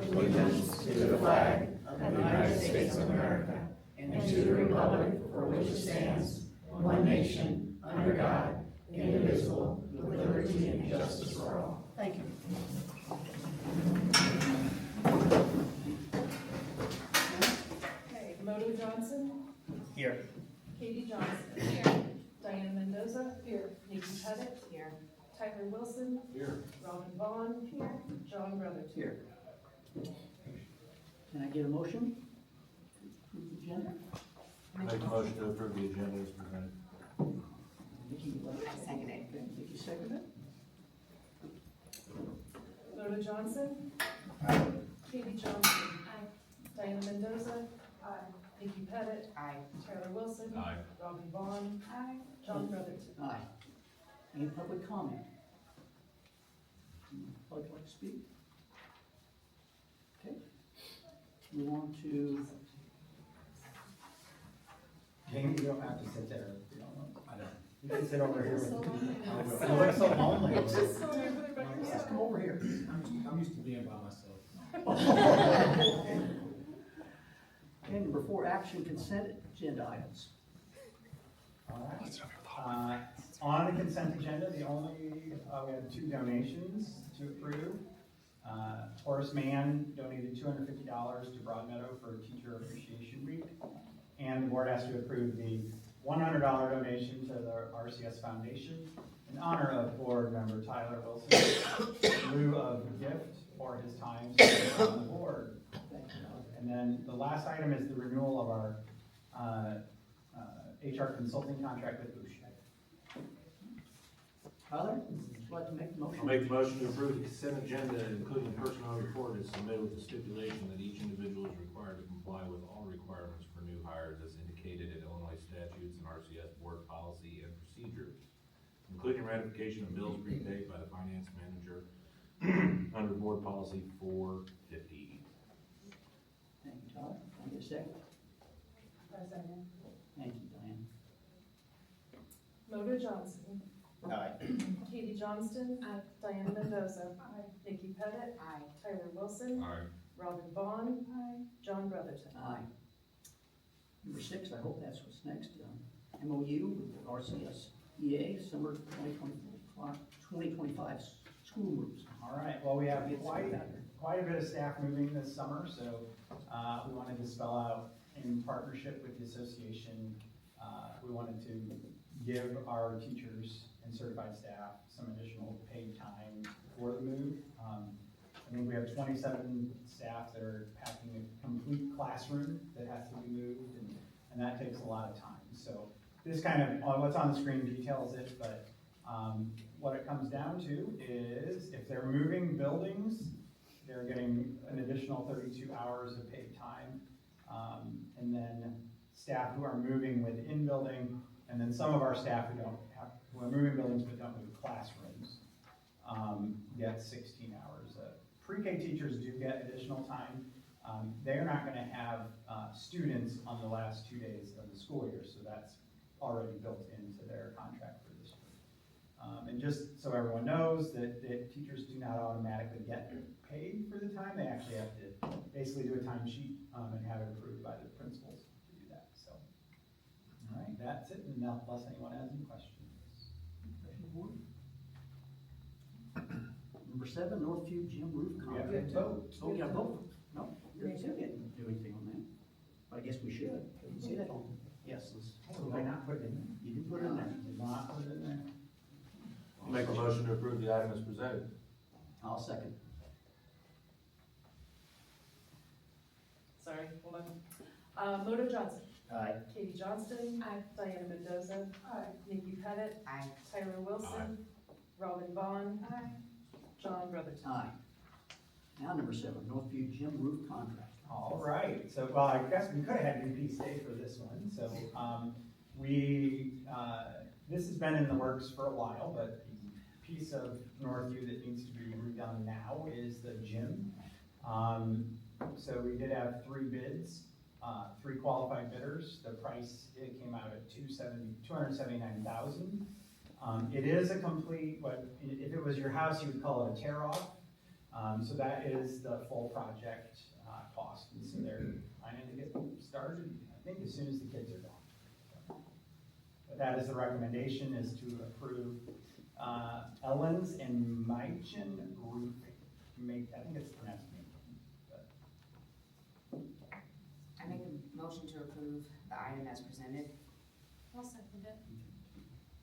allegiance to the flag of the United States of America and to the republic for which it stands, one nation, under God, indivisible, with liberty and justice for all. Thank you. Okay, Moto Johnson, Here. Katie Johnson. Here. Diana Mendoza. Here. Nikki Pettit. Here. Tyler Wilson. Here. Robin Vaughn. Here. John Brotherton. Here. Can I get a motion? Agenda? Make a motion to approve the agenda as presented. Nikki, second it. Nikki, second it. Moto Johnson. Katie Johnson. Diana Mendoza. Nikki Pettit. Tyler Wilson. Aye. Robin Vaughn. John Brotherton. Aye. Any public comment? Public like to speak? Okay. Move on to, Jamie, you don't have to sit there. You don't know. I don't. You can sit over here. You look so lonely. Just come over here. I'm used to being by myself. okay, number 4, action consent agenda items. All right. On the consent agenda, we have 2 donations to approve. Horace Mann donated $250 to Broadmeadow for Teacher Appreciation Week. And the board has to approve the $100 donation to the RCS Foundation in honor of board member Tyler Wilson, in lieu of a gift for his time serving on the board. And then the last item is the renewal of our HR consulting contract with Boucher. Tyler, would you like to make the motion? I'll make the motion to approve the consent agenda, including personnel report, is submitted with the stipulation that each individual is required to comply with all requirements for new hires as indicated in Illinois statutes and RCS board policy and procedures, including ratification of bills prepaid by the finance manager under board policy 450. Thank you, Tyler. Can I get a second? Thank you, Diane. Moto Johnson. Aye. Katie Johnston. Diana Mendoza. Nikki Pettit. Tyler Wilson. Aye. Robin Vaughn. John Brotherton. Aye. Number 6, I hope that's what's next. MOU with RCS EA Summer 2025 school moves. All right, well, we have quite a bit of staff moving this summer, so we wanted to spell out in partnership with the association, we wanted to give our teachers and certified staff some additional paid time for the move. I think we have 27 staff that are packing a complete classroom that has to be moved, and that takes a lot of time. So this kind of, what's on the screen details it, but what it comes down to is if they're moving buildings, they're getting an additional 32 hours of paid time. And then staff who are moving within building, and then some of our staff who are moving buildings but don't move classrooms, get 16 hours. Pre-K teachers do get additional time. They're not going to have students on the last 2 days of the school year, so that's already built into their contract for this year. And just so everyone knows that teachers do not automatically get paid for the time. They actually have to basically do a timesheet and have it approved by the principals to do that. So, all right, that's it. And unless anyone has any questions. Number 7, Northview Gym roof We have contract. to vote. Oh, yeah, vote. No, you didn't do anything on that. But I guess we should. You see that on? Yes. Did I not put it in there? You didn't put it in there. Did not put it in there. I'll make a motion to approve the item as presented. I'll second. Sorry, hold on. Moto Johnson. Aye. Katie Johnston. Diana Mendoza. Nikki Pettit. Tyler Wilson. Robin Vaughn. John Brotherton. Aye. Now number 7, Northview Gym roof contract. All right, so, well, I guess we could have had VP stay for this one, so, this has been in the works for a while, but the piece of Northview that needs to be redone now is the gym. So we did have 3 bids, 3 qualified bidders. The price, it came out at $279,000. It is a complete, if it was your house, you would call it a tear off. So that is the full project, cost, and so they're planning to get started, I think, as soon as the kids are gone. But that is the recommendation, is to approve, Ellens and Meichen Roofing. I think it's pronounced Meichen, but I make a motion to approve the item as presented. I'll second it.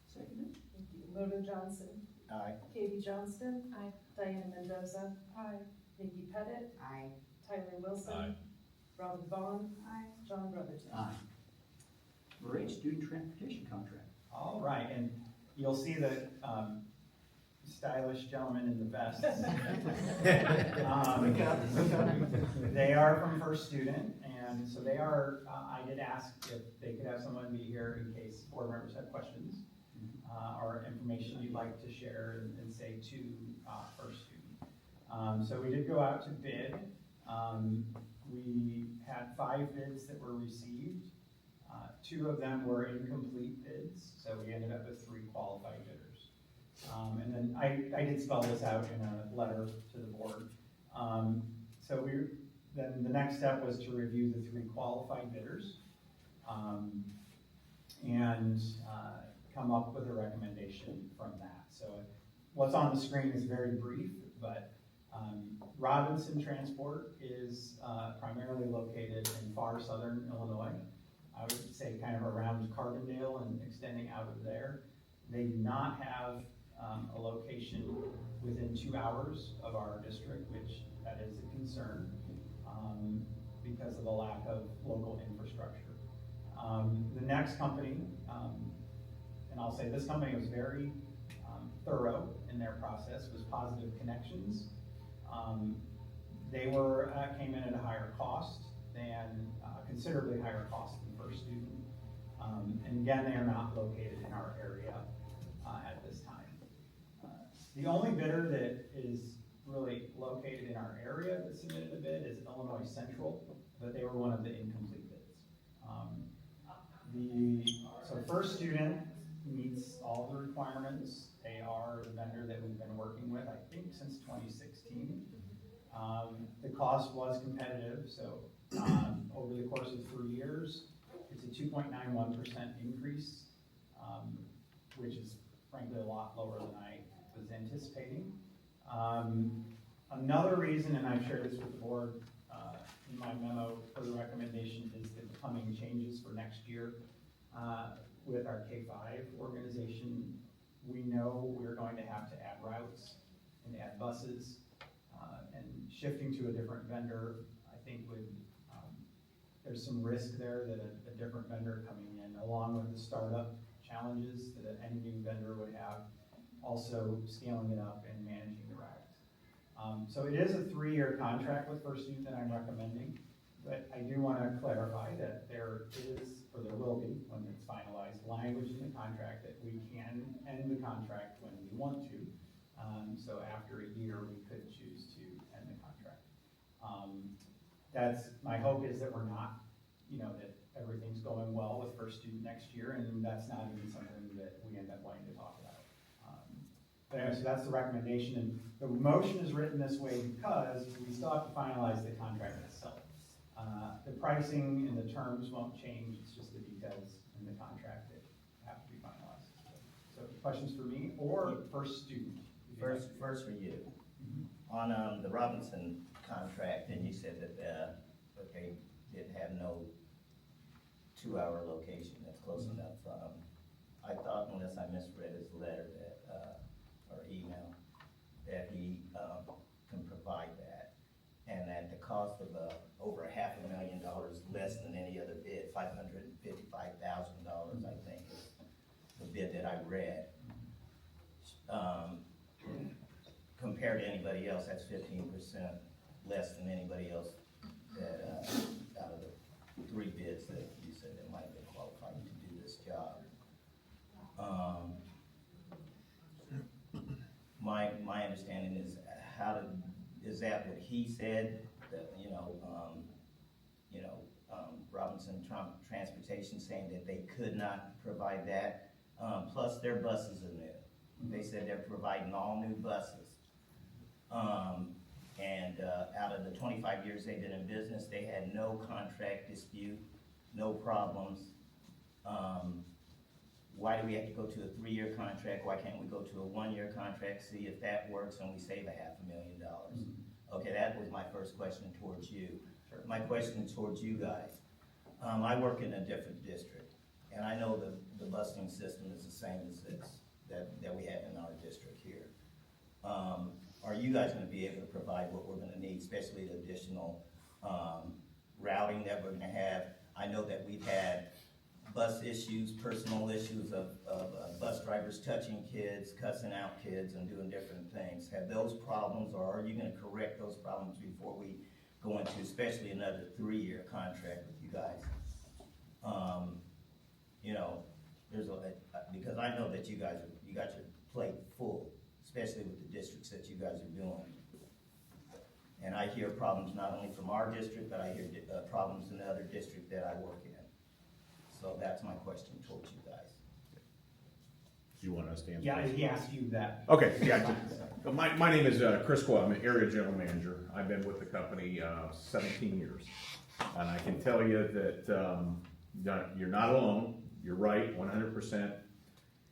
Second it? Thank you. Rhoda Johnson. Aye. Katie Johnston. Aye. Diana Mendoza. Aye. Nikki Pettit. Aye. Tyler Wilson. Aye. Robin Vaughn. Aye. John Brotherton. Aye. Number 8, student transportation contract. all right, and you'll see the, stylish gentleman in the vest. They are from First Student, and so they are, I did ask if they could have someone be here in case board members have questions, or information you'd like to share and say to, First Student. So we did go out to bid. We had 5 bids that were received. 2 of them were incomplete bids, so we ended up with 3 qualified bidders. And then I did spell this out in a letter to the board. So then the next step was to review the 3 qualified bidders, and come up with a recommendation from that. So what's on the screen is very brief, but Robinson Transport is primarily located in far southern Illinois. I would say kind of around Carbondale and extending out of there. They do not have a location within 2 hours of our district, which that is a concern because of the lack of local infrastructure. The next company, and I'll say this company was very thorough in their process, was Positive Connections. They came in at a higher cost than, considerably higher cost than First Student. And again, they are not located in our area at this time. The only bidder that is really located in our area that submitted a bid is Illinois Central, but they were one of the incomplete bids. So First Student meets all the requirements. They are the vendor that we've been working with, I think, since 2016. The cost was competitive, so over the course of 3 years, it's a 2.91% increase, which is frankly a lot lower than I was anticipating. Another reason, and I've shared this with the board in my memo for the recommendation, is the coming changes for next year. With our K-5 organization, we know we're going to have to add routes and add buses, and shifting to a different vendor, I think there's some risk there that a different vendor coming in, along with the startup challenges that any new vendor would have, also scaling it up and managing the routes. So it is a 3-year contract with First Student that I'm recommending, but I do want to clarify that there is, or there will be, when it's finalized, language in the contract that we can end the contract when we want to. So after a year, we could choose to end the contract. That's, my hope is that we're not, that everything's going well with First Student next year, and that's not even something that we end up wanting to talk about. But anyway, so that's the recommendation, and the motion is written this way because we still have to finalize the contract itself. The pricing and the terms won't change, it's just the details in the contract that have to be finalized. So questions for me or First Student? First for you. On the Robinson contract, and you said that they didn't have no 2-hour location, that's close enough. I thought, unless I misread his letter or email, that he can provide that, and that the cost of over $500,000 less than any other bid, $555,000, I think, is the bid that I read. Compared to anybody else, that's 15% less than anybody else that out of the 3 bids that you said that might have been qualified to do this job. My understanding is, is that what he said, that, Robinson Transportation saying that they could not provide that, plus their buses are new. They said they're providing all new buses. 25 years they've been in business, they had no contract dispute, no problems. Why do we have to go to a 3-year contract? Why can't we go to a 1-year contract, see if that works and we save $500,000? Okay, that was my first question towards you. My question towards you guys. I work in a different district, and I know the busing system is the same as this, that we have in our district here. Are you guys gonna be able to provide what we're gonna need, especially the additional routing that we're gonna have? I know that we've had bus issues, personal issues of bus drivers touching kids, cussing out kids, and doing different things. Have those problems, or are you gonna correct those problems before we go into especially another 3-year contract with you guys? You know, because I know that you got your plate full, especially with the districts that you guys are doing. And I hear problems not only from our district, but I hear problems in the other district that I work in. So that's my question towards you guys. Do you want us to answer? Yeah, this? he asked you that. Okay, yeah. My name is Chris Coyle. I'm an area general manager. I've been with the company 17 years. And I can tell you that you're not alone. You're right, 100%.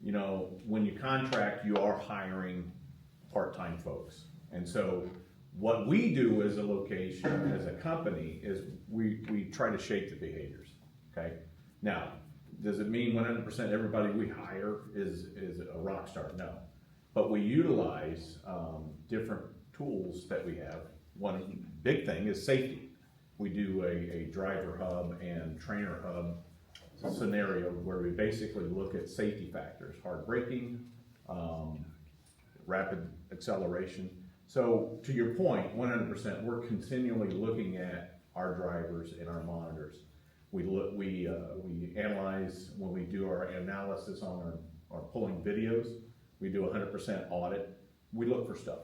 You know, when you contract, you are hiring part-time folks. And so what we do as a location, as a company, is we try to shape the behaviors, okay? Now, does it mean 100% everybody we hire is a rock star? No. But we utilize different tools that we have. One big thing is safety. We do a driver hub and trainer hub scenario where we basically look at safety factors, hard braking, rapid acceleration. So to your point, 100%, we're continually looking at our drivers and our monitors. We analyze when we do our analysis on our pulling videos. We do 100% audit. We look for stuff.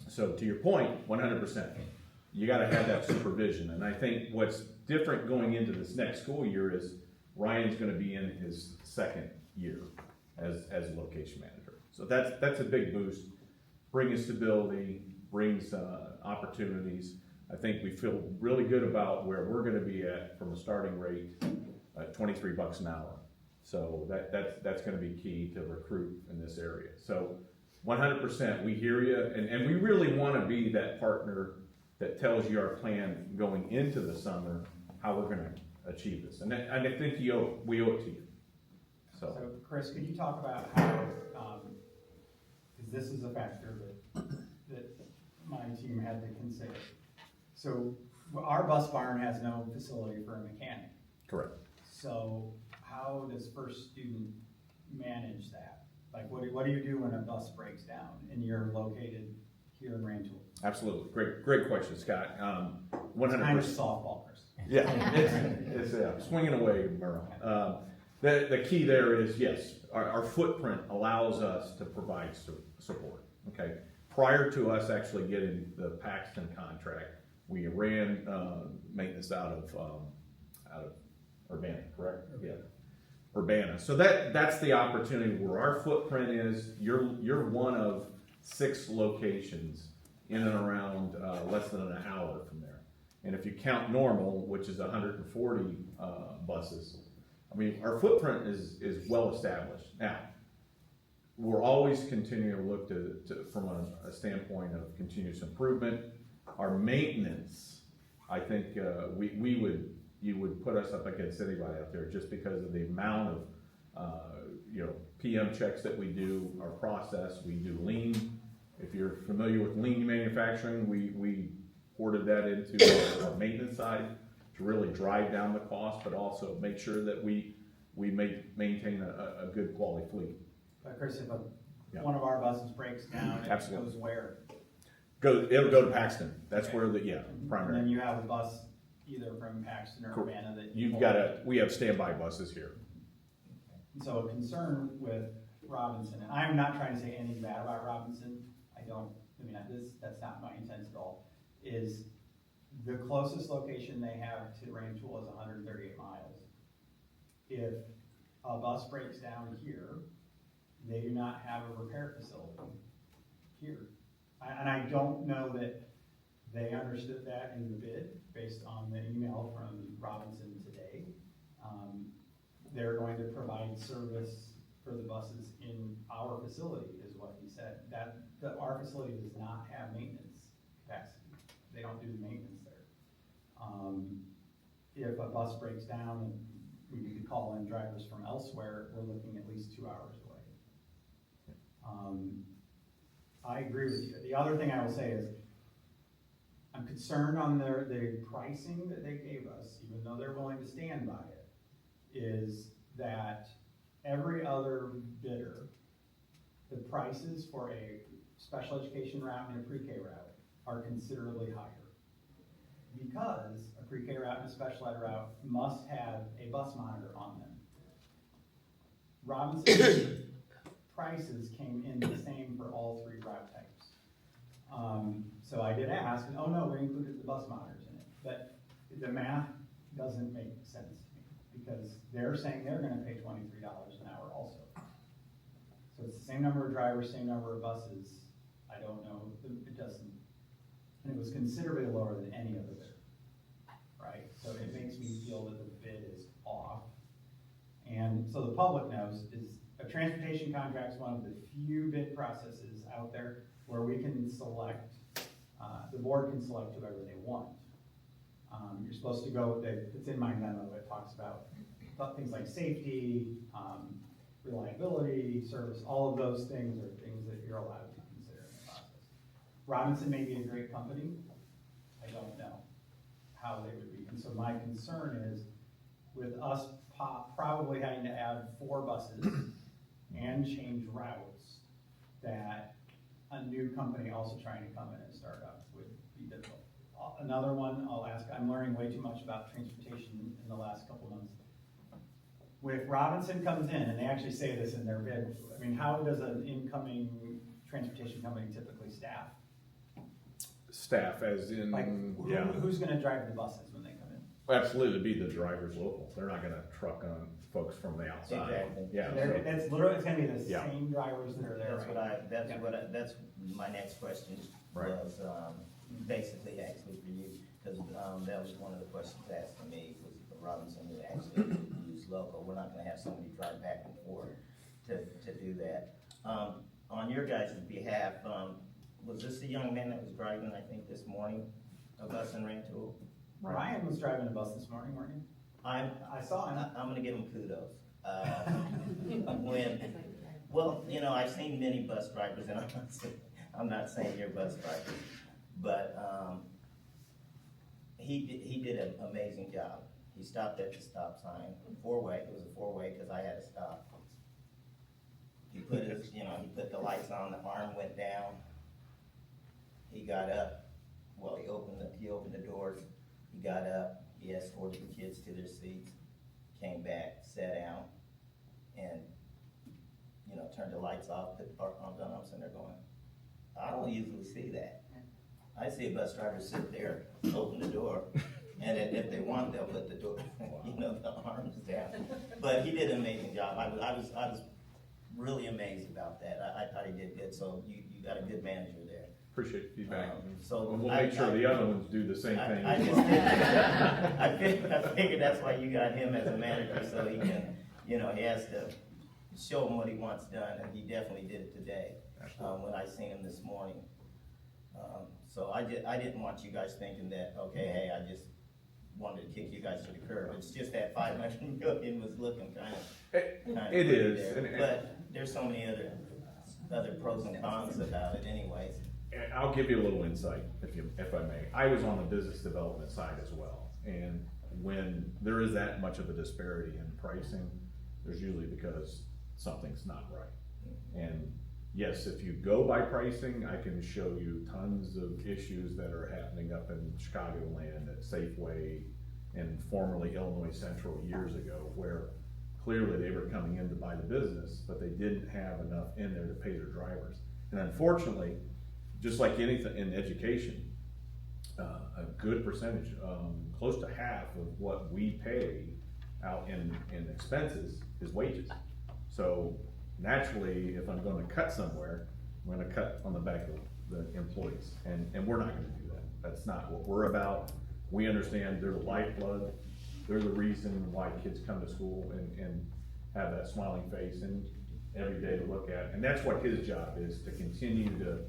So to your point, 100%, you got to have that supervision. And I think what's different going into this next school year is Ryan's going to be in his 2nd year as a location manager. So that's a big boost. Brings stability, brings opportunities. I think we feel really good about where we're going to be at from a starting rate at $23 an hour. So that's going to be key to recruit in this area. So 100%, we hear you, and we really want to be that partner that tells you our plan going into the summer, how we're going to achieve this. And I think we owe it to you. So Chris, could you talk about how, because this is a factor that my team had to consider. So our bus barn has no facility for a mechanic. Correct. So how does First Student manage that? Like, what do you do when a bus breaks down and you're located here in Rantoul? Absolutely, great question, Scott. 100%. Kind of softball, Chris. Yeah, it's swinging away, Merle. The key there is, yes, our footprint allows us to provide support, okay? Prior to us actually getting the Paxton contract, we ran maintenance out of Urbana, correct? Yeah, Urbana. So that's the opportunity where our footprint is. You're one of 6 locations in and around less than an hour from there. And if you count Normal, which is 140 buses, I mean, our footprint is well established. Now, we're always continuing to look to from a standpoint of continuous improvement. Our maintenance, I think you would put us up against anybody out there just because of the amount of PM checks that we do, our process. We do lean. If you're familiar with lean manufacturing, we ported that into our maintenance side to really drive down the cost, but also make sure that we maintain a good quality fleet. But Chris, if one of our buses breaks down, it Absolutely. goes where? It'll go to Paxton. That's Okay. where And primary. then you have a bus either from Paxton or Urbana that We have standby buses here. So a concern with Robinson, and I'm not trying to say anything bad about Robinson, that's not my intent at all, is the closest location they have to Rantoul is 138 miles. If a bus breaks down here, they do not have a repair facility here. And I don't know that They understood that in the bid, based on the email from Robinson today. They're going to provide service for the buses in our facility, is what he said. Our facility does not have maintenance capacity. They don't do the maintenance there. If a bus breaks down and we need to call in drivers from elsewhere, we're looking at least 2 hours away. I agree with you. The other thing I will say is, I'm concerned on the pricing that they gave us, even though they're willing to stand by it, is that every other bidder, the prices for a special education route and a pre-K route are considerably higher. Because a pre-K route and a special ed route must have a bus monitor on them. Robinson's prices came in the same for all 3 route types. So I did ask, and oh no, we included the bus monitors in it, but the math doesn't make sense to me, because they're saying they're gonna pay $23 an hour also. So it's the same number of drivers, same number of buses. I don't know, it doesn't, and it was considerably lower than any other bidder, right? So it makes me feel that the bid is off. And so the public knows, is a transportation contract is one of the few bid processes out there where we can select, the board can select whoever they want. You're supposed to go, it's in my memo, it talks about things like safety, reliability, service, all of those things are things that you're allowed to consider in the process. Robinson may be a great company, I don't know how they would be. And so my concern is, with us probably having to add 4 buses and change routes, that a new company also trying to come in and start up would be difficult. Another one I'll ask, I'm learning way too much about transportation in the last couple months. If Robinson comes in, and they actually say this in their bid, I mean, how does an incoming transportation company typically staff? Staff as in, Like, yeah, who's gonna drive the buses when they come in? absolutely be the drivers local. They're not gonna truck on folks from the outside. Exactly. Yeah, That's literally, it's gonna be the Yeah. same drivers that are there That's right what now. that's my next question Right. was, basically actually for you, because, that was one of the questions asked to me, was Robinson would actually use local. We're not gonna have somebody drive back and forth to do that. On your guys' behalf, was this the young man that was driving, I think, this morning, a bus in Rantoul? Ryan was driving a bus this morning, weren't you? I saw him. I'm gonna give him kudos. Well, you know, I've seen many bus drivers, and I'm not saying you're bus drivers, but, he did an amazing job. He stopped at the stop sign, it was a 4-way, because I had to stop. He put he put the lights on, the arm went down. He got up, well, he opened the doors, he got up, he escorted the kids to their seats, came back, sat down, and, turned the lights off, put the park on, I'm sitting there going, I don't usually see that. I see a bus driver sit there, open the door, and if they want, they'll put the door, the arms down. But he did an amazing job. I was really amazed about that. I thought he did good, so you got a good manager there. appreciate the feedback. So We'll make sure the other ones do the same thing. I figured that's why you got him as a manager, so he can, he has to show him what he wants done, and he definitely did it today, when I seen him this morning. So I didn't want you guys thinking that, okay, hey, I just wanted to kick you guys to the curb. It's just that 500 million was looking kind of. It is. But there's so many other pros and cons about it anyways. And I'll give you a little insight, if I may. I was on the business development side as well, and when there is that much of a disparity in pricing, there's usually because something's not right. And yes, if you go by pricing, I can show you tons of issues that are happening up in Chicagoland at Safeway and formerly Illinois Central years ago, where clearly they were coming in to buy the business, but they didn't have enough in there to pay their drivers. And unfortunately, just like anything in education, a good percentage, close to half of what we pay out in expenses is wages. So naturally, if I'm gonna cut somewhere, I'm gonna cut on the back of the employees, and we're not gonna do that. That's not what we're about. We understand they're the lifeblood, they're the reason why kids come to school and have that smiling face and every day to look at. And that's what his job is, to continue to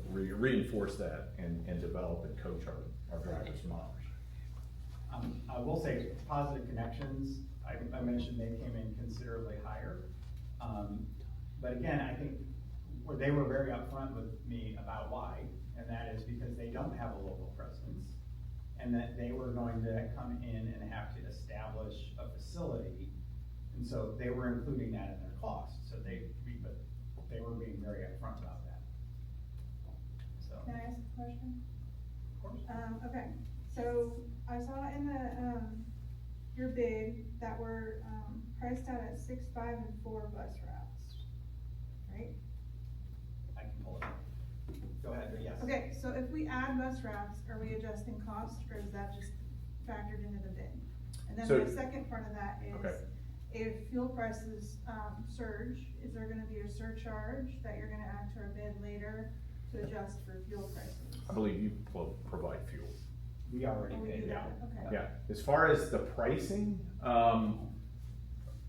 reinforce that and develop and coach our drivers and moms. I will say, Positive Connections, I mentioned they came in considerably higher. But again, I think where they were very upfront with me about why, and that is because they don't have a local presence, and that they were going to come in and have to establish a facility. And so they were including that in their cost, so but they were being very upfront about that. So, Can I ask a question? of course. Okay, so I saw in the, your bid that were, priced out at 6, 5, and 4 bus routes, right? I can pull it up. Go ahead, yes. Okay, so if we add bus routes, are we adjusting cost, or is that just factored into the bid? And then So- the second part of that is, Okay. if fuel prices, surge, is there gonna be a surcharge that you're gonna add to our bid later to adjust for fuel prices? I believe you provide fuel. We already Oh, we paid do out. that, okay. Yeah, as far as the pricing,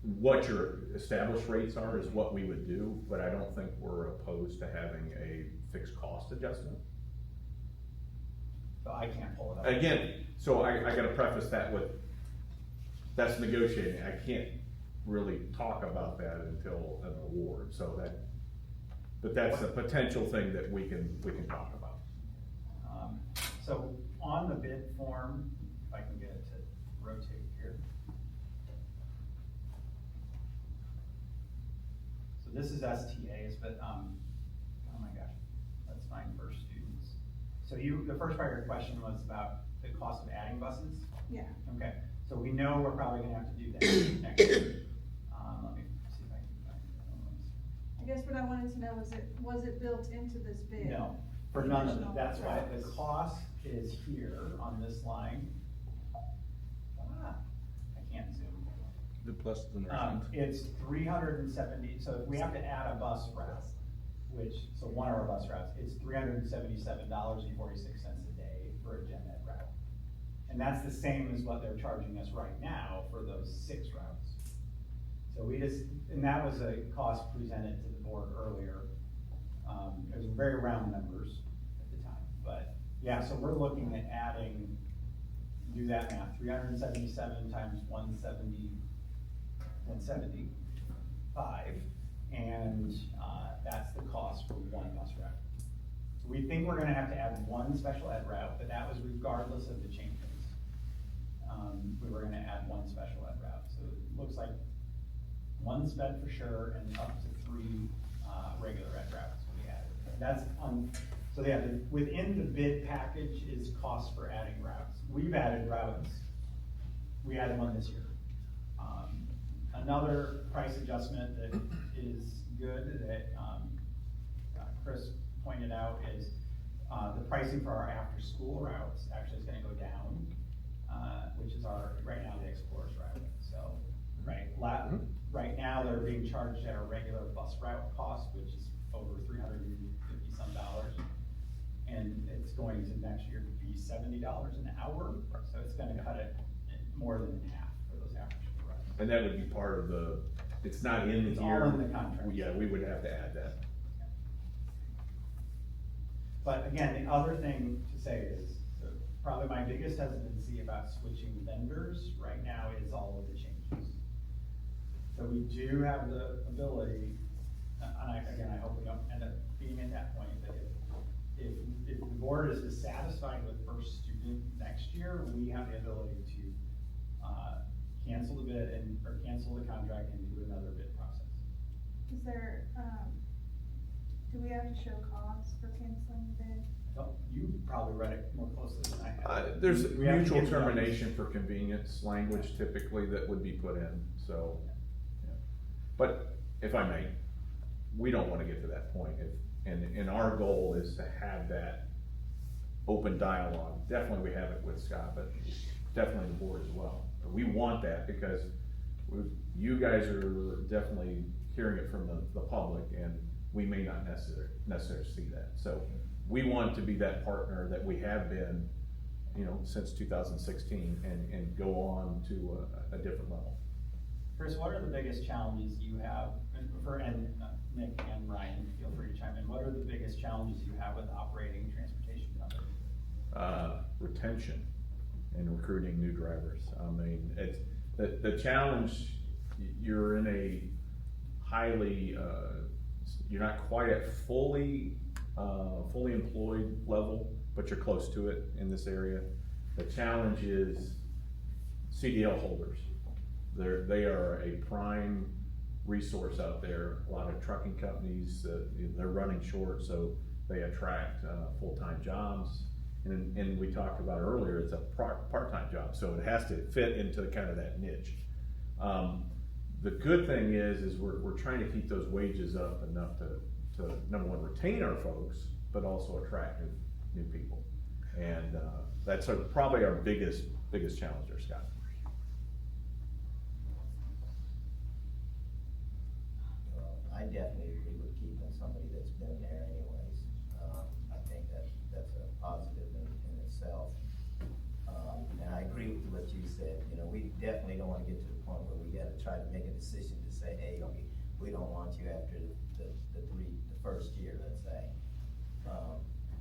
what your established rates are is what we would do, but I don't think we're opposed to having a fixed cost adjustment. So I can't pull it up. Again, so I gotta preface that with, that's negotiating, I can't really talk about that until an award, so that, but that's a potential thing that we can talk about. So on the bid form, if I can get it to rotate here. So this is STAs, but, oh my gosh, let's find first students. So the first part of your question was about the cost of adding buses? Yeah. Okay, so we know we're probably gonna have to do that next year. Let me see if I can find it. I guess what I wanted to know was it built into this bid? No, for none of it, Additional that's why the routes. cost is here on this line. I can't zoom. The plus the It's 370, so if we have to add a bus route, so one of our bus routes, it's $377.46 a day for a gen ed route. And that's the same as what they're charging us right now for those 6 routes. So and that was a cost presented to the board earlier. It was very round numbers at the time, but yeah, so we're looking at adding, do that math, 377 times 175, and that's the cost for one bus route. So we think we're gonna have to add one special ed route, but that was regardless of the changes. We were gonna add one special ed route, so it looks like one sped for sure, and up to 3 regular ed routes we added. That's so yeah, within the bid package is cost for adding routes. We've added routes, we added one this year. Another price adjustment that is good that Chris pointed out is the pricing for our after-school routes actually is gonna go down, which is right now the Explorers route. So, right now they're being charged at our regular bus route cost, which is over $350 some. And it's going to next year be $70 an hour, so it's gonna cut it more than in half for those after-school routes. And that would be part of it's not in It's here. all in the contract. Yeah, we would have to add that. But again, the other thing to say is, so probably my biggest hesitancy about switching vendors right now is all of the changes. So we do have the ability, and I hope we don't end up being at that point, but if the board is dissatisfied with first student next year, we have the ability to cancel the bid or cancel the contract and do another bid process. Is there, do we have to show cause for canceling the bid? You probably read it more closely than I have. There's We have to mutual give notice. termination for convenience language typically that would be put in, so. Yeah. But if I may, we don't wanna get to that point, and our goal is to have that open dialogue. Definitely we have it with Scott, but definitely the board as well. We want that because you guys are definitely hearing it from the public, and we may not necessarily see that. So we want to be that partner that we have been, you know, since 2016 and go on to a different level. Chris, what are the biggest challenges you have, and Nick and Ryan, feel free to chime in, what are the biggest challenges you have with operating transportation company? Retention and recruiting new drivers. I mean, it's, the challenge, you're in a highly, you're not quite at fully employed level, but you're close to it in this area. The challenge is CDL holders. They are a prime resource out there. A lot of trucking companies, they're running short, so they attract full-time jobs. And we talked about earlier, it's a part-time job, so it has to fit into kind of that niche. The good thing is we're trying to keep those wages up enough to number one, retain our folks, but also attract new people. And that's probably our biggest challenge there, Scott. I definitely agree with keeping somebody that's been there anyways. I think that's a positive in itself. And I agree with what you said. You know, we definitely don't want to get to the point where we got to try to make a decision to say, hey, we don't want you after the first year, let's say.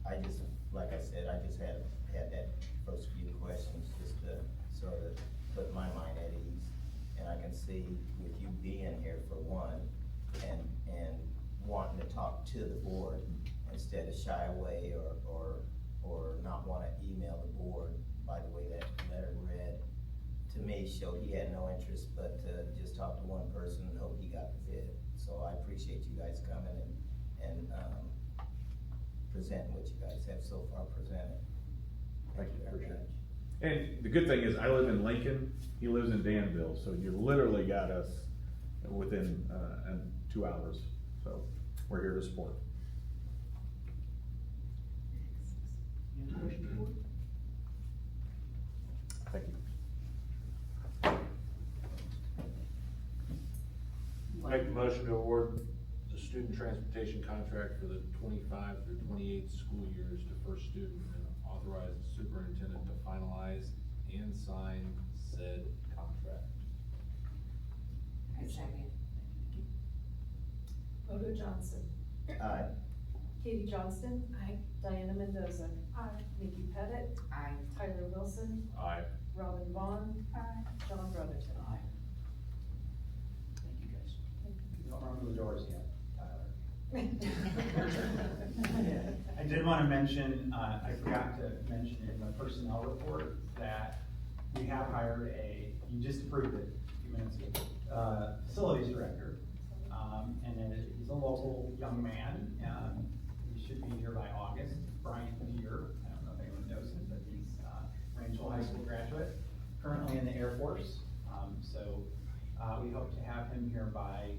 I just, like I said, I just had that first few questions just to sort of put my mind at ease. And I can see with you being here for one, and wanting to talk to the board instead of shy away or not wanna email the board. By the way, that letter read, to me, showed he had no interest but to just talk to one person and hope he got the bid. So I appreciate you guys coming and presenting what you guys have so far presented. Thank you, appreciate it. And the good thing is I live in Lincoln, he lives in Danville, so you literally got us within 2 hours. So we're here to support. Any other questions, board? Thank you. Make the motion to award the student transportation contract for the 25 through 28 school years to First Student and authorize the superintendent to finalize and sign said contract. I second. Odo Johnson. Aye. Katie Johnston. Aye. Diana Mendoza. Aye. Nikki Pettit. Aye. Tyler Wilson. Aye. Robin Vaughn. Aye. John Brotherton. Aye. Thank you, guys. You don't run through the doors yet, Tyler. I did want to mention, I forgot to mention in the personnel report that we have hired you just approved it a few minutes ago, facilities director. And he's a local young man, he should be here by August. Brian Deere, I don't know if anyone knows him, but he's Rangeville High School graduate, currently in the Air Force. So we hope to have him here by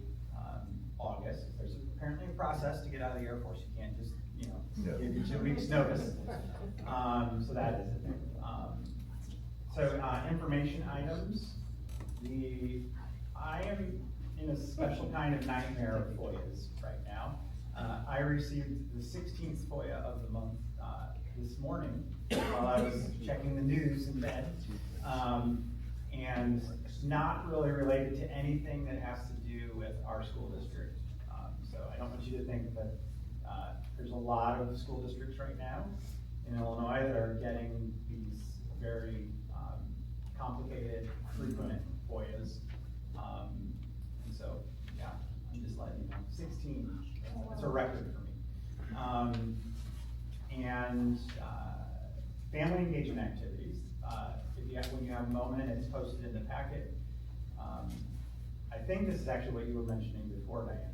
August. There's apparently a process to get out of the Air Force. You can't just, give you 2 weeks notice. So that is a thing. So information items. I am in a special kind of nightmare of FOIAs right now. I received the 16th FOIA of the month this morning while I was checking the news in bed. And not really related to anything that has to do with our school district. So I don't want you to think that there's a lot of school districts right now in Illinois that are getting these very complicated, frequent FOIAs. And so, yeah, I'm just letting you know, 16, that's a record for me. And family engagement activities. When you have a moment, it's posted in the packet. I think this is actually what you were mentioning before, Diana.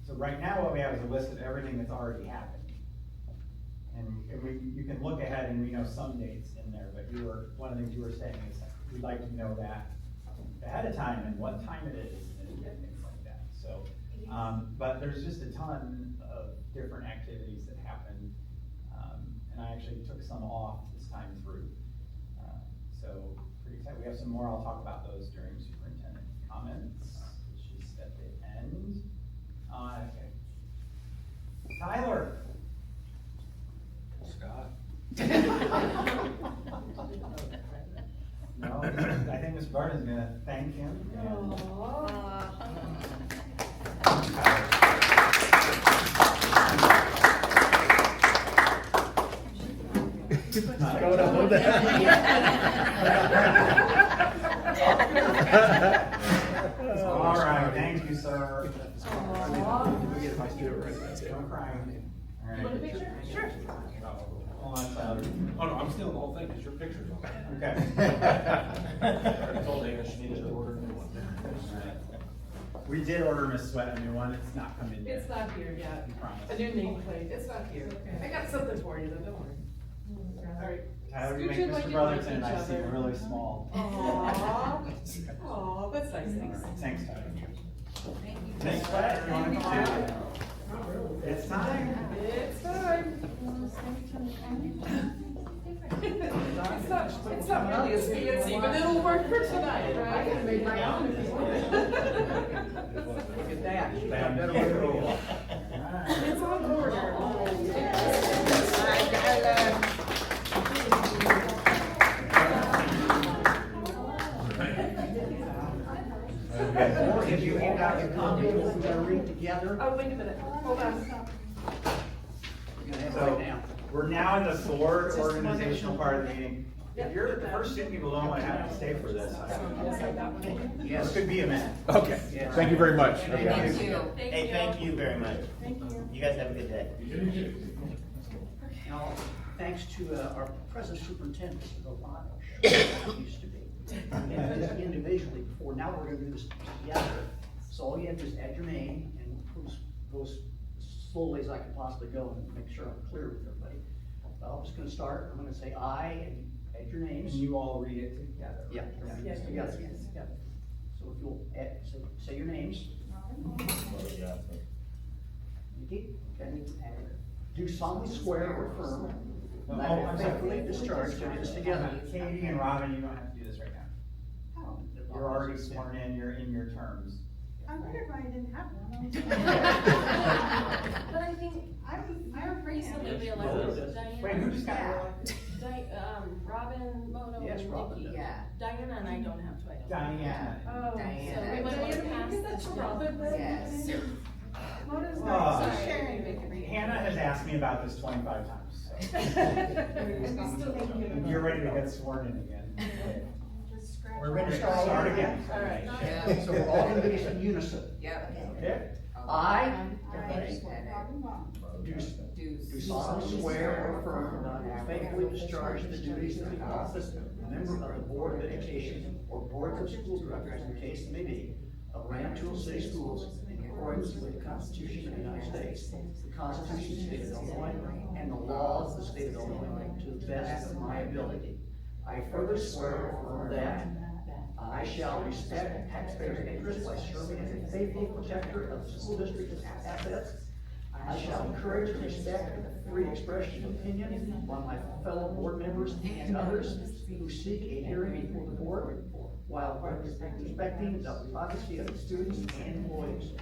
So right now what we have is a list of everything that's already happened. And you can look ahead and we know some dates in there, but one of the things you were saying is we'd like to know that ahead of time and what time it is and things like that. So, but there's just a ton of different activities that happen. And I actually took some off this time through. So pretty excited. We have some more. I'll talk about those during superintendent comments, which is at the end. Okay. Tyler, No, I think Ms. Barton's gonna thank him. and- All right, thank you, sir. We get a nice do it right, that's it. Don't cry. All right. You want a picture? Sure. Hold on, Tyler. Oh, no, I'm stealing the whole thing, because your picture's on there. Okay. I told Dana she needed to order a new one. We did order Miss Sweat a new one, it's not come in yet. It's not here yet. We promise. A new nameplate, it's not here. I got something for you though, don't worry. All right. Tyler, you Scooch make in like Mr. you like Brotherton and each I seem other. really small. Aww. Aw, that's nice, thanks. Thanks, Tyler. Thank you. Miss Sweat, you wanna come too? It's time. It's time. It's not really as fancy, but it'll work for tonight, right? I can make my own if you want. Look at that. You got a Thank better way to you. roll. It's on order. Or if you hand out your copy, we're gonna read together. Oh, wait a minute, hold on. You're gonna have it So, right now. we're now in the board organizational part of the meeting. If you're the first student, people don't want to have to stay for this. Yes, I got one. This Yes. could be a minute. Okay, thank you very much. Thank you. Hey, thank you very much. Thank you. You guys have a good day. Now, thanks to our present superintendent, this is a lot of shit than it used to be. We did this individually before, now we're gonna do this together. So all you have to do is add your name and go as slowly as I can possibly go and make sure I'm clear with everybody. I'm just gonna start, I'm gonna say I and add your And names. you all read it together. Yeah, Yes, together. yes, yes. So if you'll add, say your names. Nikki, okay. Do solemnly swear or affirm that I will faithfully discharge the duties together. Katie and Robin, you don't have to do this right now. You're already sworn in, you're in your terms. I wondered why I didn't have one. But I think I recently elected Diana. Wait, who just got elected? Robin, Mono, Yes, and Robin Nikki. does. Yeah. Diana and I don't have to, I don't. Diana. Oh, Diana. So we might want to pass Give that this to down. Robin then. Yes. Mona's Oh. not Sorry, sharing. make it read. Hannah has asked me about this 25 times, so. Still You're ready to get sworn in again. We're ready to start again. All right. Yeah. So we're all gonna do this in unison. Yep. Okay? I do Do solemnly swear or affirm that I will faithfully discharge the duties of the office of member of the Board of Education or Board of School Directors in the case may be of Rantoul City Schools in accordance with the Constitution of the United States, the Constitution of the State of Illinois, and the laws of the State of Illinois to the best of my ability. I further swear or affirm that I shall respect taxpayers' interests by serving as a faithful protector of the school district's assets. I shall encourage and respect the free expression of opinion among my fellow board members and others who seek a hearing before the board, while respecting the privacy of the students and employees.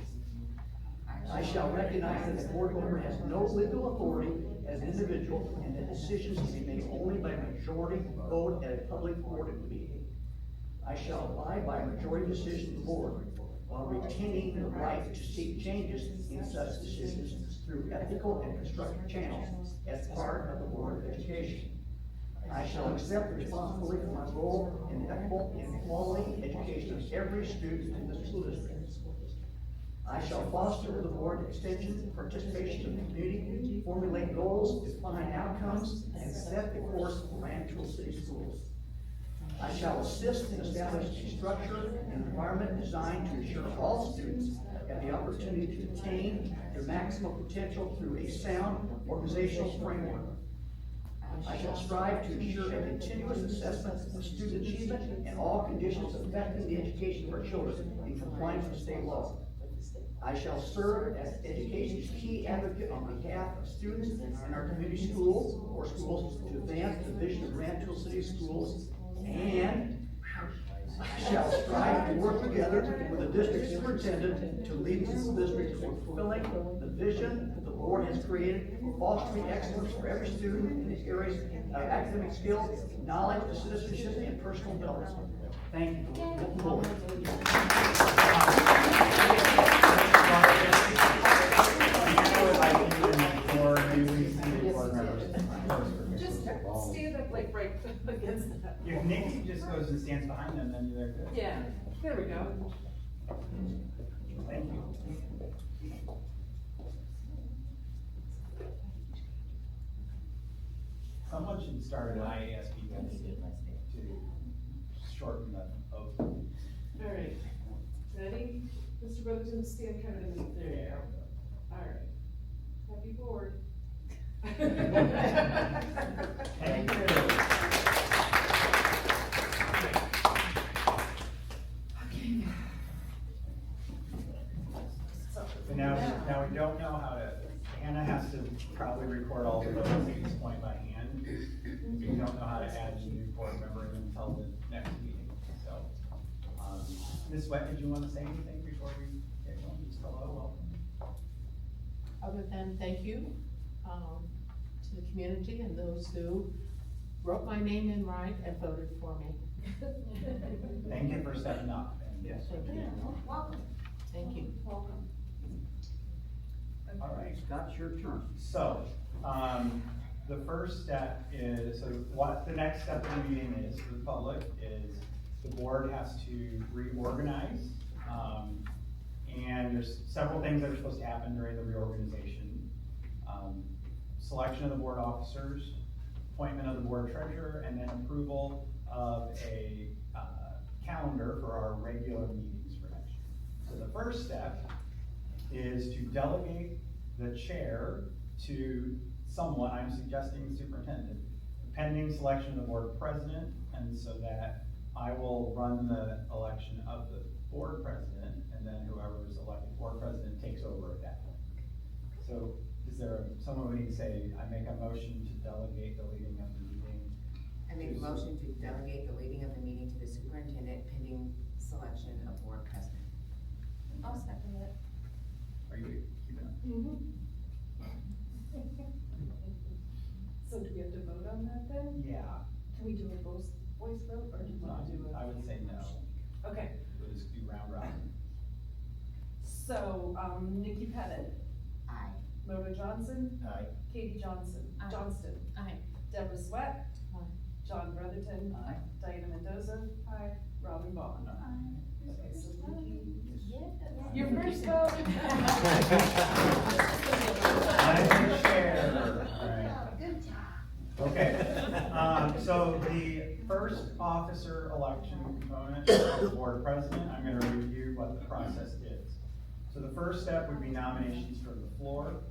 I shall recognize that the board member has no legal authority as an individual, and that decisions can be made only by majority vote at a public board meeting. I shall abide by a majority decision of the board, while retaining the right to seek changes in such decisions through ethical and constructive channels as part of the Board of Education. I shall accept the responsibility for my role in the equitable and quality education of every student in the school district. I shall foster with the board extension, participation in the community, formulate goals, define outcomes, and set the course for Rantoul City Schools. I shall assist in establishing a structure and environment designed to ensure all students have the opportunity to attain their maximum potential through a sound organizational framework. I shall strive to ensure a continuous assessment of student achievement and all conditions affecting the education of our children in compliance with state law. I shall serve as education's key advocate on behalf of students in our community schools or schools to advance the vision of Rantoul City Schools, and shall strive to work together with the district superintendent to lead the school district toward fulfilling the vision the board has created for fostering excellence for every student in the areas of academic skills, knowledge, citizenship, and personal development. Thank you for looking forward. Just stand up like right against that. If Nikki just goes and stands behind them, then they're good. Yeah, there we go. Thank you. Someone should start an IASB to shorten the oath. All right, ready? Mr. Brotherton, stand kind of in the, there you go. All right. Happy board. Thank you. So now we don't know how to, Hannah has to probably record all the votes at this point by hand. We don't know how to add a new board member until the next meeting, so. Ms. Sweat, did you want to say anything before we get going? Just hello, welcome. Other than thank you, to the community and those who wrote my name in right and voted for me. Thank you for stepping up. Yes. Thank you. Welcome. Thank you. Welcome. All right, Scott, it's your turn. So, the first step is, so what the next step of the meeting is for the public is the board has to reorganize. And there's several things that are supposed to happen during the reorganization. Selection of the board officers, appointment of the board treasurer, and then approval of a calendar for our regular meetings for next year. So the first step is to delegate the chair to someone, I'm suggesting the superintendent, pending selection of the board president, and so that I will run the election of the board president, and then whoever is elected board president takes over at that point. So is there someone who needs to say, I make a motion to delegate the leading of the meeting? I make a motion to delegate the leading of the meeting to the superintendent pending selection of board president. I'll second it. Are you keeping up? So do we have to vote on that then? Yeah. Can we do a voice vote or do we want to do I would say no. a? Okay, We'll just do round robin. so, Nikki Pettit, Aye. Rhoda Johnson, Aye. Katie Johnson, Aye. Johnston, Aye. Deborah Sweat, Aye. John Brotherton, Aye. Diana Mendoza, Robin Vaughn. Okay, so Nikki, your first vote. I'm the chair. Right. Good job. Okay, so the first officer election component is the board president. I'm gonna review what the process is. So the first step would be nominations from the floor.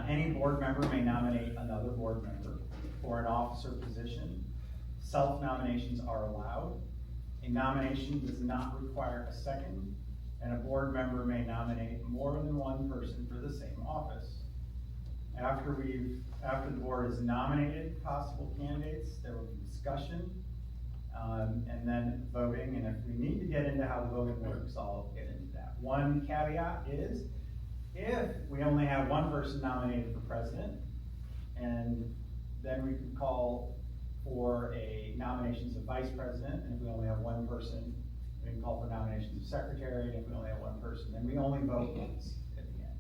Any board member may nominate another board member for an officer position. Self-nominations are allowed. A nomination does not require a second, and a board member may nominate more than one person for the same office. After the board has nominated possible candidates, there will be discussion, and then voting, and if we need to get into how voting works, I'll get into that. One caveat is, if we only have one person nominated for president, and then we can call for a nominations of vice president, and if we only have one person, we can call for nominations of secretary, and if we only have one person, then we only vote once at the end,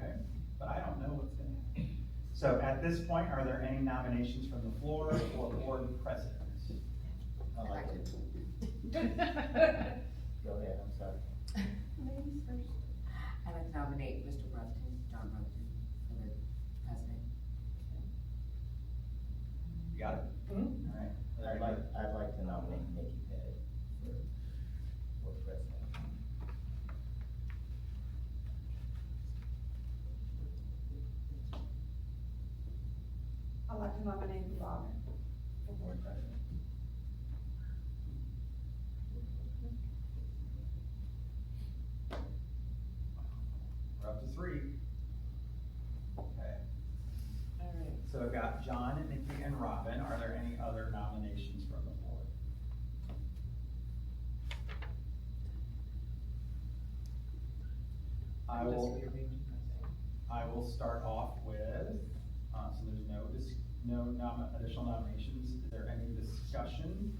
okay? But I don't know what's gonna happen. So at this point, are there any nominations from the floor for board presidents? I like it. Go ahead, I'm sorry. Ladies first. I'd like to nominate Mr. Brotherton, John Brotherton, for the president. You got it? Mhm. All right. I'd like to nominate Nikki Pettit for president. I'd like to nominate Robin for board president. We're up to 3. Okay, All right, so I've got John, Nikki, and Robin. Are there any other nominations from the board? I will start off with, so there's no additional nominations. Is there any discussion?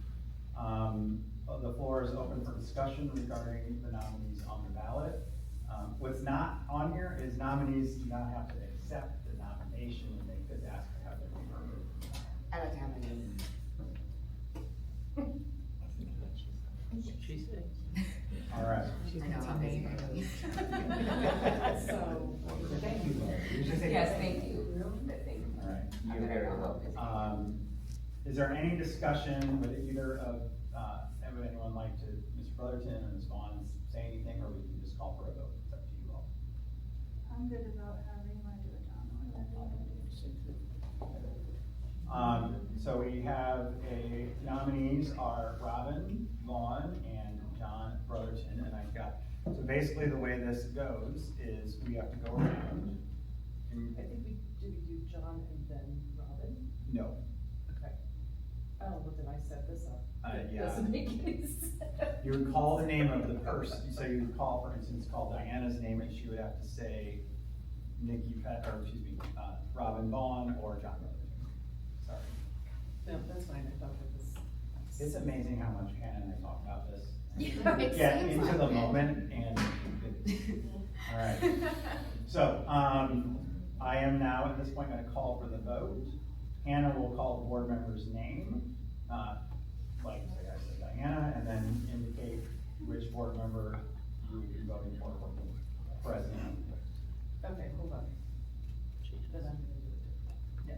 The floor is open for discussion regarding the nominees on the ballot. What's not on here is nominees do not have to accept the nomination, and they could ask to have their name removed. I like to have my name. She said. All right. I know, I'm busy right So, Thank you, Laura. You just say- Yes, thank you. Thank you. All right. You're very welcome. Is there any discussion with either of, would anyone like to, Mr. Brotherton or Ms. Vaughn, say anything, or we can just call for a vote? It's up to you all. I'm good about however you wanna do it, John, whatever you wanna do. So we have nominees are Robin Vaughn and John Brotherton, and I've got, so basically the way this goes is we have to go around. And, I think did we do John and then Robin? no, Okay. Oh, well, did I set this up? yeah. Doesn't make any sense. You would call the name of the person, so you would call, for instance, call Diana's name, and she would have to say Robin Vaughn or John Brotherton. Sorry. No, that's fine, I thought that was. It's amazing how much Hannah and I talk about this. Yeah, it Get seems into like the it. moment and, all right. So, I am now at this point gonna call for the vote. Hannah will call the board member's name, like I said, Diana, and then indicate which board member you would be voting for president. Okay, hold on. Then I'm gonna do it. Yeah.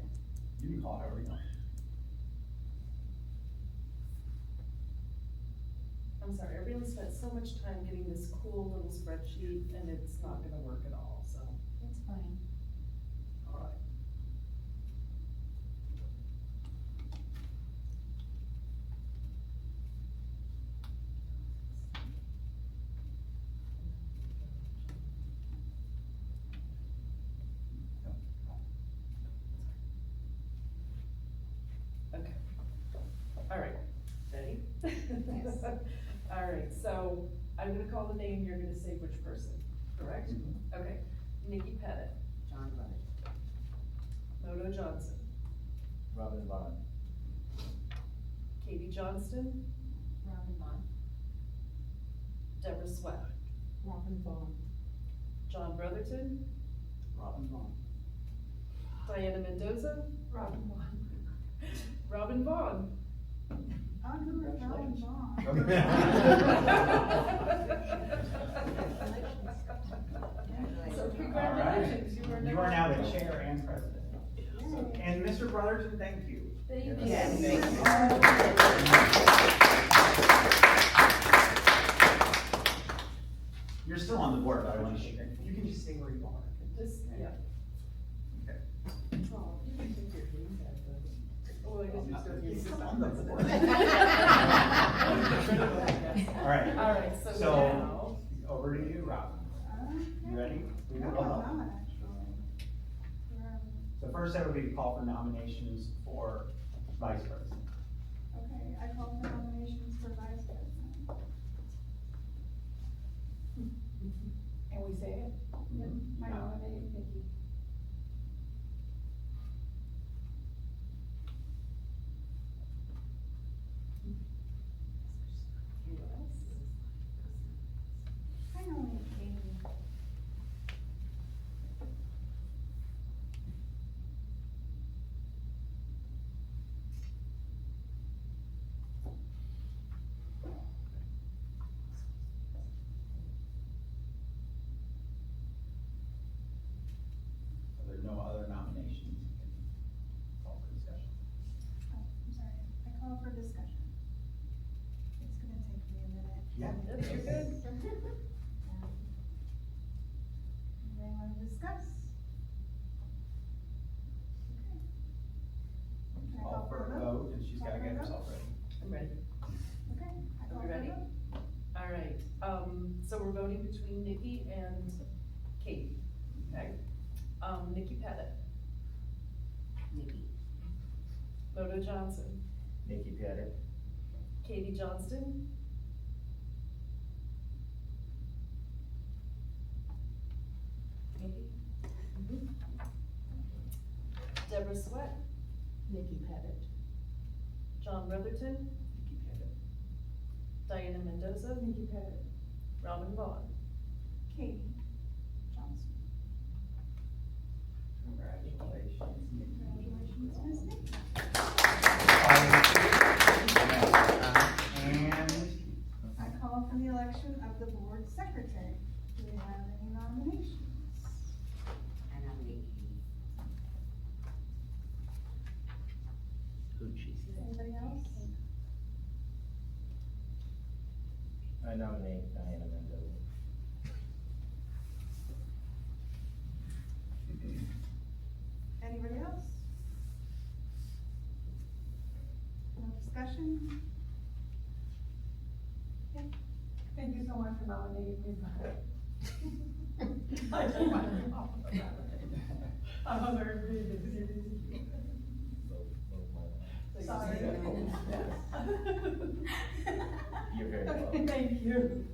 You can call however you want. I'm sorry, everyone spent so much time getting this cool little spreadsheet, and it's not gonna work at all, so. It's fine. All right. Okay. All right, ready? Yes. All right, so I'm gonna call the name, you're gonna say which person, correct? Okay, Nikki Pettit, John Brotherton. Moto Johnson, Robin Vaughn. Katie Johnston, Robin Vaughn. Deborah Sweat, Robin Vaughn. John Brotherton, Robin Vaughn. Diana Mendoza, Robin Vaughn. Robin Vaughn. I'm good with Robin Vaughn. So All congratulations, right. you You are now the chair and president. And Mr. Brotherton, thank you. Thank you. Yes, thank you. You're still on the board, but I want to shake it. You can just stay where you are. Just, yeah. Okay. Oh, you can take your leave at the, oh, I guess you're still. You're still on the board. All All right. All right, so So, now, over to you, Robin. You ready? We I can don't roll. know, actually. So first, I would be to call for nominations for vice president. Okay, I call for nominations for vice president. And we say it? Yep, I No. nominate Nikki. I nominate Katie. So there's no other nominations. You can call for discussion. Oh, I'm sorry, I call for discussion. It's gonna take me a minute. Yeah. Yep, you're good. Anybody wanna discuss? Okay. Can I Call for a vote, and she's gotta get herself ready. I'm ready. Okay. I call Are we for a ready? vote. All right, so we're voting between Nikki and Katie, okay? Nikki Pettit, Nikki. Moto Johnson, Nikki Pettit. Katie Johnston, Deborah Sweat, Nikki Pettit. John Brotherton, Diana Mendoza, Nikki Pettit. Robin Vaughn. Katie Johnson. Congratulations. Congratulations, Ms. Nikki. And I call for the election of the board secretary. Do we have any nominations? I nominate Katie. Anybody else? I nominate Diana Mendoza. Anybody else? No discussion? Thank you so much for nominating me. I took my off of that. I'm a very busy. Sorry. You're very Okay, welcome. thank you.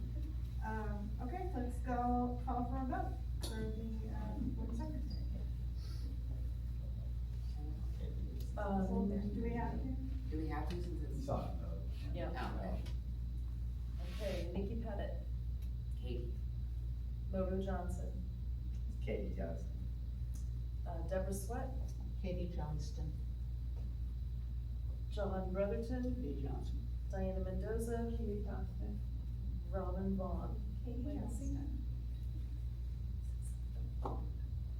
Okay, let's go call for a vote for the, board secretary. Do we have to? Do we have to since it's? so, Yeah. Oh, Okay, Nikki Pettit, Katie. Moto Johnson, Katie Johnson. Deborah Sweat, Katie Johnston. John Brotherton, Katie Johnson. Diana Mendoza, Katie Johnston. Robin Vaughn. Katie Wait, Johnston.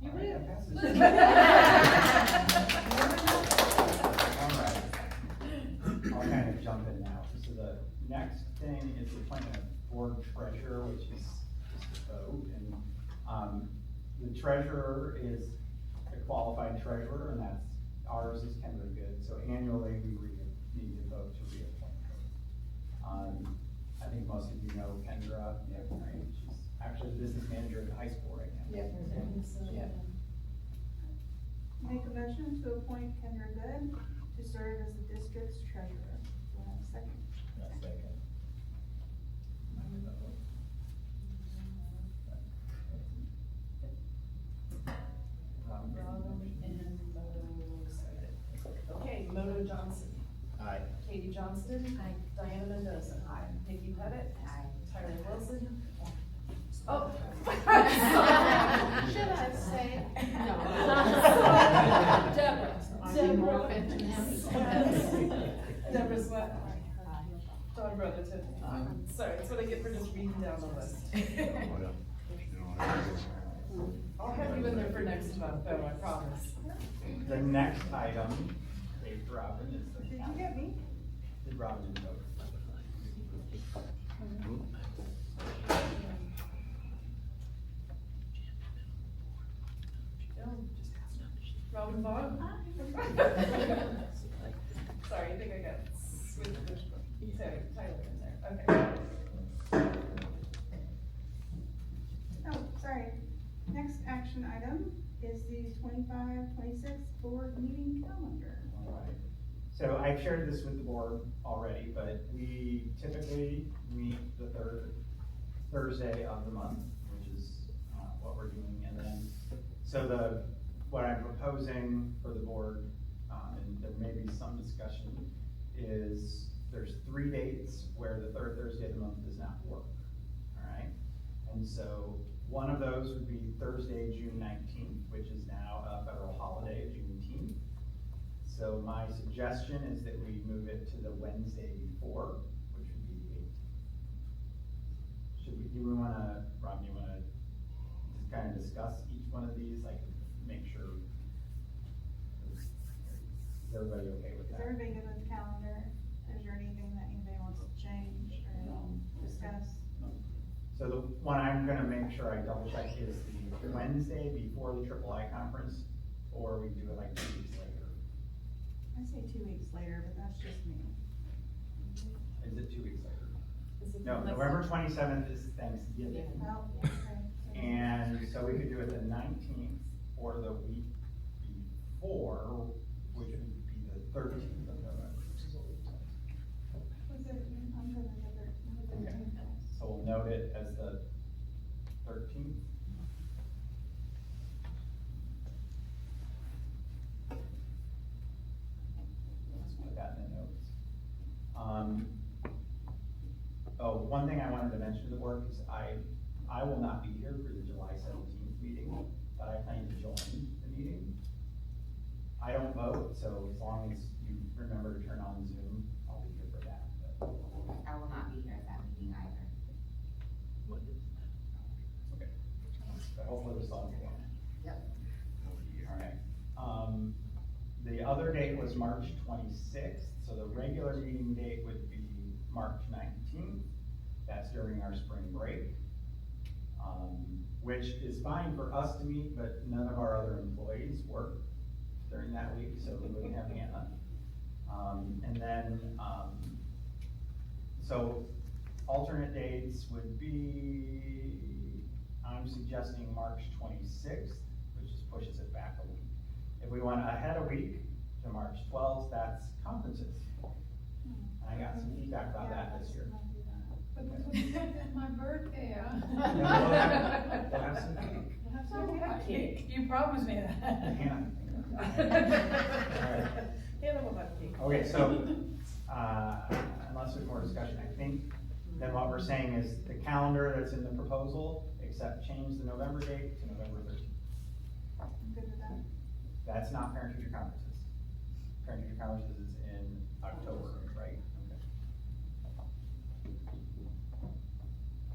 You All right, win. that passes. All right. I'll kind of jump in now. So the next thing is the appointment of board treasurer, which is just a vote. And the treasurer is a qualified treasurer, and that's, ours is Kendra Good. So annually, we need to vote to reappoint her. I think most of you know Kendra, right? She's actually the business manager at the high school right now. Yep. Yeah. Make a motion to appoint Kendra Good to serve as the district's treasurer. Do I have a second? Second. Robin and Moto started. Okay, Moto Johnson, Aye. Katie Johnston. Aye. Diana Mendoza. Aye. Nikki Pettit. Aye. Tyler Wilson. Oh. Should I say? No. Deborah. Are you more fit than him? Deborah Sweat. Aye. John Brotherton. Sorry, that's what I get for just reading down the list. I'll have you in there for next month, though, I promise. The next item, is Robin, is the. Did you get me? Did Robin vote? Robin Vaughn? Sorry, I think I got switched with Tyler in there, okay. Oh, sorry. Next action item is the 25-26 board meeting calendar. All right. So I've shared this with the board already, but we typically meet the third Thursday of the month, which is what we're doing. And then, so what I'm proposing for the board, and there may be some discussion, is there's 3 dates where the third Thursday of the month does not work, all right? And so one of those would be Thursday, June 19th, which is now a federal holiday, Juneteenth. So my suggestion is that we move it to the Wednesday before, which would be the 18th. Do we wanna, Rob, do you wanna just kind of discuss each one of these, like, make sure? Is everybody okay with Is that? everybody good with the calendar? Is there anything that anybody wants to change or discuss? So the one I'm gonna make sure I double check is the Wednesday before the Triple I conference, or we do it like 2 weeks later. I say 2 weeks later, but that's just me. Is it 2 weeks later? Is it No, the next- November 27th is Thanksgiving. Well, okay. And so we could do it the 19th or the week before, which would be the 13th of November. I'm good with the 13th. Okay. So we'll note it as the 13th. Oh, one thing I wanted to mention to the board is I will not be here for the July 17th meeting, but I plan to join the meeting. I don't vote, so as long as you remember to turn on Zoom, I'll be here for that. But, I will not be here at that meeting either. okay. But hopefully we're still on the one. Yep. All right. The other date was March 26th, so the regular meeting date would be March 19th. That's during our spring break, which is fine for us to meet, but none of our other employees work during that week, so we wouldn't have Hannah. And then, so alternate dates would be, I'm suggesting March 26th, which just pushes it back a week. If we went ahead a week to March 12th, that's conferences. I got some feedback about that this year. My birthday, We'll have some cake. We'll have some cake. You promised me that. Hannah. Hannah will have cake. Okay, so, unless there's more discussion, I think then what we're saying is the calendar that's in the proposal, except change the November date to November 13th. I'm good with that. That's not parent-teacher conferences. Parent-teacher conferences is in October, right?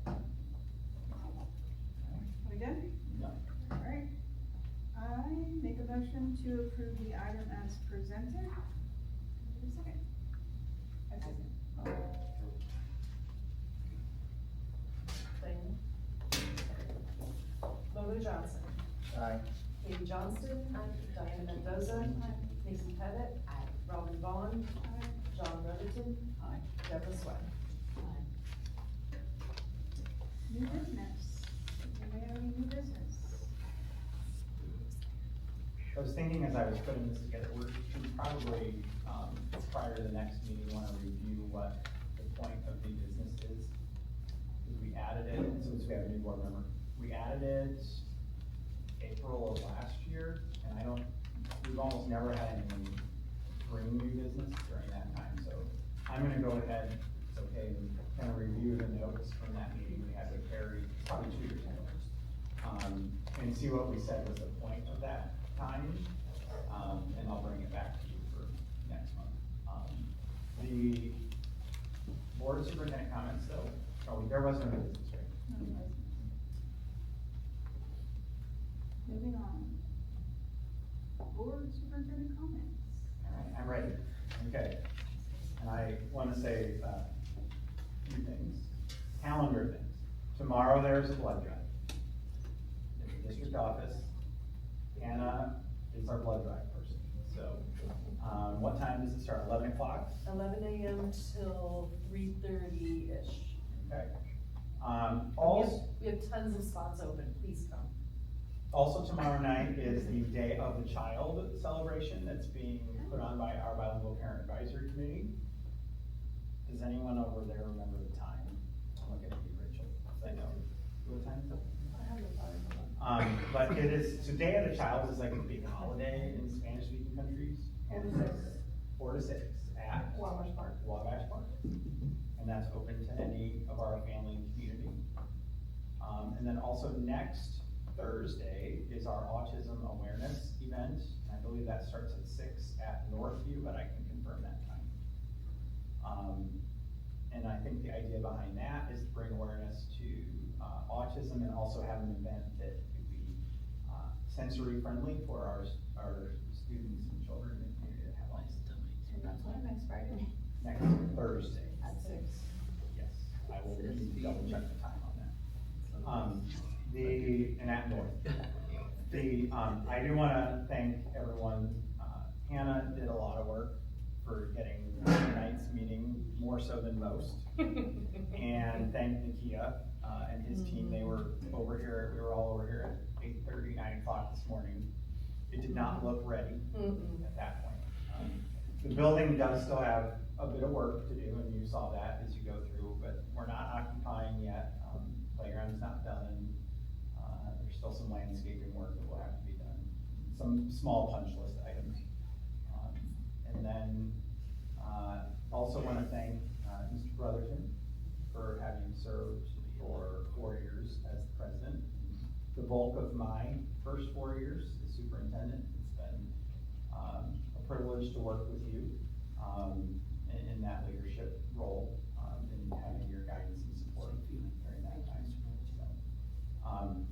Are we good? No. All right. I make a motion to approve the item as presented. Give it a second. I second. Logan Johnson. Aye. Katie Johnston. Diana Mendoza. Casey Pettit. Robin Vaughn. John Rutherton. Deborah Swett. New business. Anybody have any new business? I was thinking as I was putting this together, we probably, prior to the next meeting, want to review what the point of the business is. Because we added it, since we have a new board member, we added it April of last year, and we've almost never had anyone bring new business during that time, so I'm gonna go ahead, it's okay, and kind of review the notes from that meeting we had with Harry, probably 2 years ago. And see what we said was the point of that time, and I'll bring it back to you for next month. The board superintendent comments though, there was no business, right? Moving on. Board superintendent comments. All right, I'm ready, okay. And I want to say a few things, calendar things. Tomorrow there's a blood drive at the district office. Hannah is our blood drive person, so, what time does it start, 11 o'clock? 11 a.m. till 3:30-ish. Okay. We have tons of spots open, please come. Also tomorrow night is the Day of the Child celebration that's being put on by our bilingual parent advisory committee. Does anyone over there remember the time? I'm looking at you, Rachel, I know. What time is it? But it is, so Day of the Child is like a big holiday in Spanish-speaking countries. 4 to 6. 4 to 6 at Wabash Park. Wabash Park. And that's open to any of our family and community. And then also next Thursday is our autism awareness event. I believe that starts at 6 at Northview, but I can confirm that time. And I think the idea behind that is to bring awareness to autism and also have an event that could be sensory friendly for our students and children in the community that have autism. So that's what, next Friday? Next Thursday. At 6. Yes, I will need to double check the time on that. And at North. I do wanna thank everyone, Hannah did a lot of work for getting tonight's meeting, more so than most. And thank Nakia, and his team, they were over here, we were all over here at 8:30, 9 o'clock this morning. It did not look ready at that point. The building does still have a bit of work to do, and you saw that as you go through, but we're not occupying yet. Playground's not done. There's still some landscaping work that will have to be done. Some small punch list items. And then, also wanna thank Mr. Brotherton for having served for 4 years as the president. The bulk of my first 4 years as superintendent. It's been a privilege to work with you in that leadership role, and having your guidance and support during that time. So,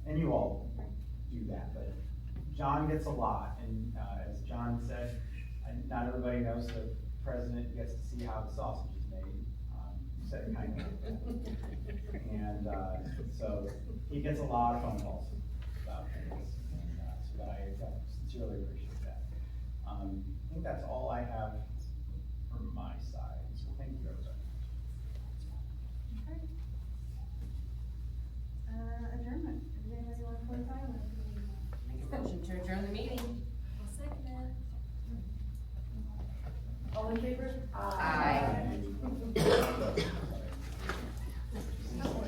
and you all do that, but John gets a lot, and as John said, not everybody knows the president gets to see how the sausage is made. You said it kind of like that. And so he gets a lot of phone calls about things, and so that I sincerely appreciate that. I think that's all I have from my side, so thank you, everybody. Okay. Adjournment. Does anybody want to close out? Make a motion to adjourn the meeting. I'll second that. All in favor? Aye.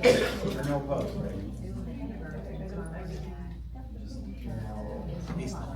There are no opposed, right? He's not.